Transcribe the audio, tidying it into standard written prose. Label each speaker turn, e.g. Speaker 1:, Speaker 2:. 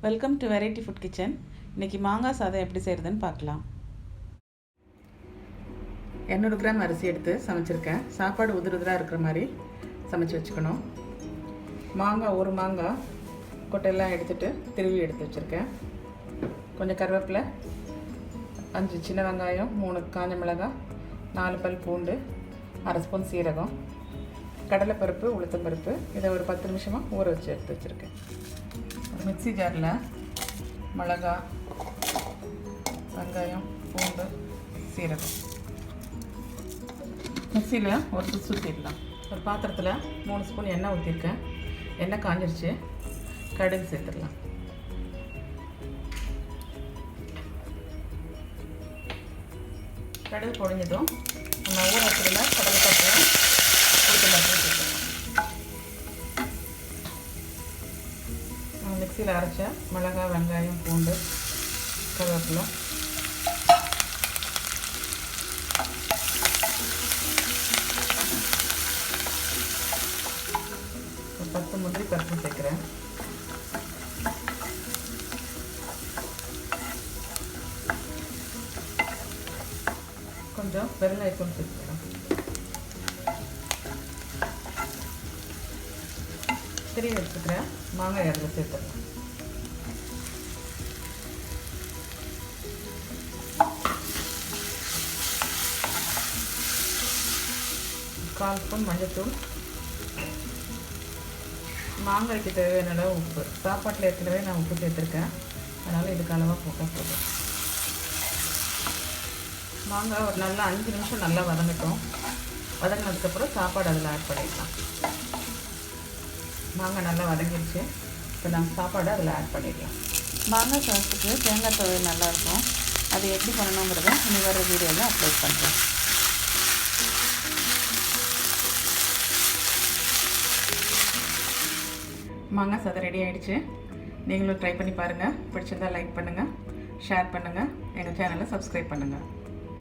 Speaker 1: Welcome to variety food kitchen. இன்றைக்கி மாங்காய் சாதம் எப்படி செய்கிறதுன்னு பார்க்கலாம். 200 கிராம் அரிசி எடுத்து சமைச்சிருக்கேன். சாப்பாடு உதிராக இருக்கிற மாதிரி சமைச்சு வச்சுக்கணும். மாங்காய் ஒரு மாங்காய் கொட்டையெல்லாம் எடுத்துகிட்டு திருவி எடுத்து வச்சுருக்கேன். கொஞ்சம் கருவேப்பிலை, 5 சின்ன வெங்காயம், 3 காஞ்ச மிளகாய், 4 பல் பூண்டு, 1/2 ஸ்பூன் சீரகம், கடலைப்பருப்பு, உளுத்தம்பருப்பு. இதை ஒரு 10 நிமிஷமாக ஊற வச்சு எடுத்து வச்சுருக்கேன். ஒரு மிக்ஸி ஜாரில் மிளகாய், வெங்காயம், பூண்டு, சீரகம் மிக்ஸியில் ஒரு சுற்று ஊற்றிடலாம். ஒரு பாத்திரத்தில் 3 ஸ்பூன் எண்ணெய் ஊற்றிருக்கேன். எண்ணெய் காஞ்சிருச்சு. கடுகு சேர்த்துடலாம். கடுகு பொடிஞ்சதும் நம்ம ஊற வச்சுருந்தா கடலைப்பருப்பு, உளுத்தம்பருப்பு சேர்த்துக்கலாம். மிக்ஸியில் அரைச்ச மிளகாய், வெங்காயம், பூண்டு, கருவேப்பிலை, ஒரு 10 முந்திரி பருப்பு சேர்க்குறேன். கொஞ்சம் பெருங்காயத்தூள் சேர்த்துக்கலாம். திருவி வச்சுக்கிறேன். மாங்காய் அதில் சேர்த்துக்கலாம். கால் ஸ்பூன் மஞ்சள்தூள், மாங்காய்க்கு தேவையான அளவு உப்பு. சாப்பாட்டில் ஏற்கனவே நான் உப்பு சேர்த்துருக்கேன், அதனால் இதுக்கு அளவாக போட்டால் போதும். மாங்காய் ஒரு நல்லா 5 நிமிஷம் நல்லா வதங்கட்டும். வதங்கினதுக்கப்புறம் சாப்பாடு அதில் ஆட் பண்ணிடலாம். மாங்காய் நல்லா வதங்கிடுச்சு. இப்போ நாங்கள் சாப்பாடு அதில் ஆட் பண்ணிடலாம். மாங்காய் சாதத்துக்கு தேங்காய் துவையல் நல்லாயிருக்கும். அது எப்படி பண்ணணுங்கிறத இனி வர வீடியோவில் அப்லோட் பண்ணுறேன். மாங்காய் சாதம் ரெடி ஆகிடுச்சு. நீங்களும் ட்ரை பண்ணி பாருங்கள். பிடிச்சிருந்தால் லைக் பண்ணுங்கள், ஷேர் பண்ணுங்கள், எங்கள் சேனலை சப்ஸ்கிரைப் பண்ணுங்கள்.